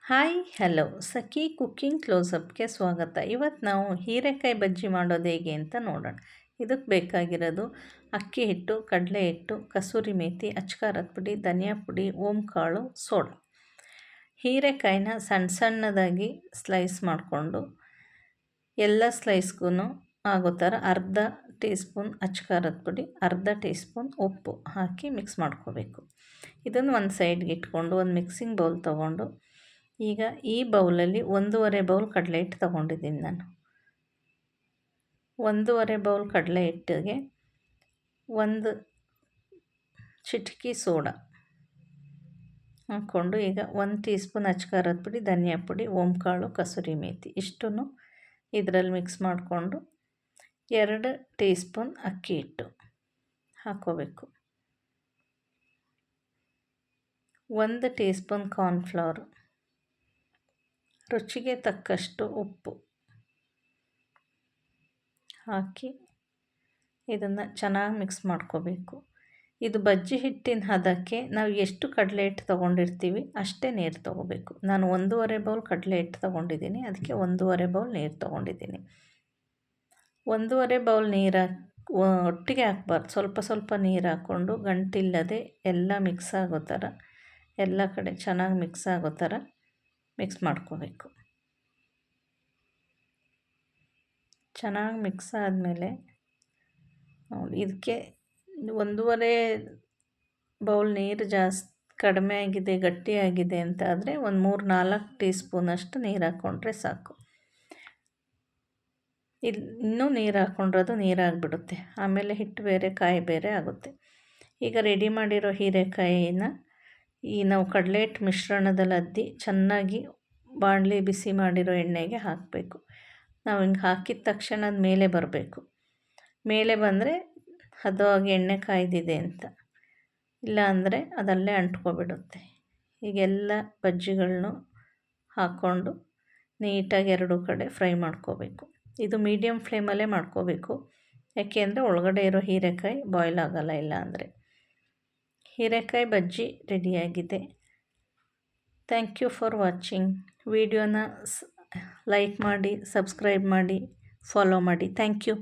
Hi hello ಸಖಿ cooking ಕ್ಲೋಸಪ್ಗೆ ಸ್ವಾಗತ. ಇವತ್ತು ನಾವು ಹೀರೆಕಾಯಿ ಬಜ್ಜಿ ಮಾಡೋದು ಹೇಗೆ ಅಂತ ನೋಡೋಣ. ಇದಕ್ಕೆ ಬೇಕಾಗಿರೋದು ಅಕ್ಕಿ ಹಿಟ್ಟು, ಕಡಲೆ ಹಿಟ್ಟು, ಕಸೂರಿ ಮೇಥಿ, ಅಚ್ಕಾರದ ಪುಡಿ, ಧನಿಯಾ ಪುಡಿ, ಓಂಕಾಳು, ಸೋಡಾ. ಹೀರೆಕಾಯಿನ ಸಣ್ಣ ಸಣ್ಣದಾಗಿ ಸ್ಲೈಸ್ ಮಾಡಿಕೊಂಡು ಎಲ್ಲ ಸ್ಲೈಸ್ಗೂ ಆಗೋ ಥರ ಅರ್ಧ ಟೀ ಸ್ಪೂನ್ ಅಚ್ಕಾರದ ಪುಡಿ, ಅರ್ಧ ಟೀ ಸ್ಪೂನ್ ಉಪ್ಪು ಹಾಕಿ ಮಿಕ್ಸ್ ಮಾಡ್ಕೋಬೇಕು. ಇದನ್ನು ಒಂದು ಸೈಡ್ಗೆ ಇಟ್ಕೊಂಡು ಒಂದು ಮಿಕ್ಸಿಂಗ್ ಬೌಲ್ ತೊಗೊಂಡು ಈಗ ಈ ಬೌಲಲ್ಲಿ 1.5 ಬೌಲ್ ಕಡಲೆ ಹಿಟ್ಟು ತೊಗೊಂಡಿದ್ದೀನಿ ನಾನು. 1.5 ಬೌಲ್ ಕಡಲೆ ಹಿಟ್ಟಿಗೆ 1 ಚಿಟಿಕೆ ಸೋಡಾ ಹಾಕ್ಕೊಂಡು ಈಗ 1 ಟೀ ಸ್ಪೂನ್ ಅಚ್ಕಾರದ ಪುಡಿ, ಧನಿಯಾ ಪುಡಿ, ಓಂಕಾಳು, ಕಸೂರಿ ಮೇಥಿ ಇಷ್ಟನ್ನು ಇದರಲ್ಲಿ ಮಿಕ್ಸ್ ಮಾಡಿಕೊಂಡು 2 ಟೀ ಸ್ಪೂನ್ ಅಕ್ಕಿ ಹಿಟ್ಟು ಹಾಕ್ಕೋಬೇಕು. 1 ಟೀ ಸ್ಪೂನ್ ಕಾರ್ನ್ಫ್ಲವರು, ರುಚಿಗೆ ತಕ್ಕಷ್ಟು ಉಪ್ಪು ಹಾಕಿ ಇದನ್ನು ಚೆನ್ನಾಗಿ ಮಿಕ್ಸ್ ಮಾಡ್ಕೋಬೇಕು. ಇದು ಬಜ್ಜಿ ಹಿಟ್ಟಿನ ಹದಕ್ಕೆ ನಾವು ಎಷ್ಟು ಕಡಲೆ ಹಿಟ್ಟು ತೊಗೊಂಡಿರ್ತೀವಿ ಅಷ್ಟೇ ನೀರು ತೊಗೋಬೇಕು. ನಾನು 1.5 ಬೌಲ್ ಕಡಲೆ ಹಿಟ್ಟು ತೊಗೊಂಡಿದ್ದೀನಿ, ಅದಕ್ಕೆ 1.5 ಬೌಲ್ ನೀರು ತೊಗೊಂಡಿದ್ದೀನಿ. 1.5 ಬೌಲ್ ನೀರು ಒಟ್ಟಿಗೆ ಹಾಕ್ಬಾರ್ದು, ಸ್ವಲ್ಪ ಸ್ವಲ್ಪ ನೀರು ಹಾಕ್ಕೊಂಡು ಗಂಟಿಲ್ಲದೆ ಎಲ್ಲ ಮಿಕ್ಸ್ ಆಗೋ ಥರ ಎಲ್ಲ ಕಡೆ ಚೆನ್ನಾಗಿ ಮಿಕ್ಸ್ ಆಗೋ ಥರ ಮಿಕ್ಸ್ ಮಾಡ್ಕೋಬೇಕು. ಚೆನ್ನಾಗಿ ಮಿಕ್ಸ್ ಆದಮೇಲೆ ನೋಡಿ, ಇದಕ್ಕೆ 1.5 ಬೌಲ್ ನೀರು ಕಡಿಮೆ ಆಗಿದೆ, ಗಟ್ಟಿಯಾಗಿದೆ ಅಂತ ಆದರೆ ಒಂದು 3-4 ಟೀ ಸ್ಪೂನಷ್ಟು ನೀರು ಹಾಕ್ಕೊಂಡ್ರೆ ಸಾಕು. ಇನ್ನೂ ನೀರು ಹಾಕ್ಕೊಂಡ್ರೆ ಅದು ನೀರಾಗಿಬಿಡುತ್ತೆ, ಆಮೇಲೆ ಹಿಟ್ಟು ಬೇರೆ ಕಾಯಿ ಬೇರೆ ಆಗುತ್ತೆ. ಈಗ ರೆಡಿ ಮಾಡಿರೋ ಹೀರೆಕಾಯಿನ ನಾವು ಕಡಲೆ ಹಿಟ್ಟು ಮಿಶ್ರಣದಲ್ಲಿ ಅದ್ದಿ ಚೆನ್ನಾಗಿ ಬಾಣಲಿ ಬಿಸಿ ಮಾಡಿರೋ ಎಣ್ಣೆಗೆ ಹಾಕಬೇಕು. ನಾವು ಹಿಂಗೆ ಹಾಕಿದ ತಕ್ಷಣ ಅದು ಮೇಲೆ ಬರಬೇಕು. ಮೇಲೆ ಬಂದರೆ ಹದವಾಗಿ ಎಣ್ಣೆ ಕಾಯ್ದಿದೆ ಅಂತ, ಇಲ್ಲ ಅಂದರೆ ಅದಲ್ಲೇ ಅಂಟ್ಕೊಬಿಡುತ್ತೆ. ಹೀಗೆಲ್ಲ ಬಜ್ಜಿಗಳನ್ನೂ ಹಾಕ್ಕೊಂಡು ನೀಟಾಗಿ 2 ಕಡೆ ಫ್ರೈ ಮಾಡ್ಕೋಬೇಕು. ಇದು ಮೀಡಿಯಮ್ ಫ್ಲೇಮಲ್ಲೇ ಮಾಡ್ಕೋಬೇಕು, ಯಾಕೆ ಅಂದರೆ ಒಳಗಡೆ ಇರೋ ಹೀರೆಕಾಯಿ ಬಾಯ್ಲ್ ಆಗೋಲ್ಲ. ಇಲ್ಲ ಅಂದರೆ ಹೀರೆಕಾಯಿ ಬಜ್ಜಿ ರೆಡಿಯಾಗಿದೆ. Thank you for watching. ವಿಡಿಯೋನ ಲೈಕ್ ಮಾಡಿ, ಸಬ್ಸ್ಕ್ರೈಬ್ ಮಾಡಿ, ಫಾಲೋ ಮಾಡಿ. Thank you.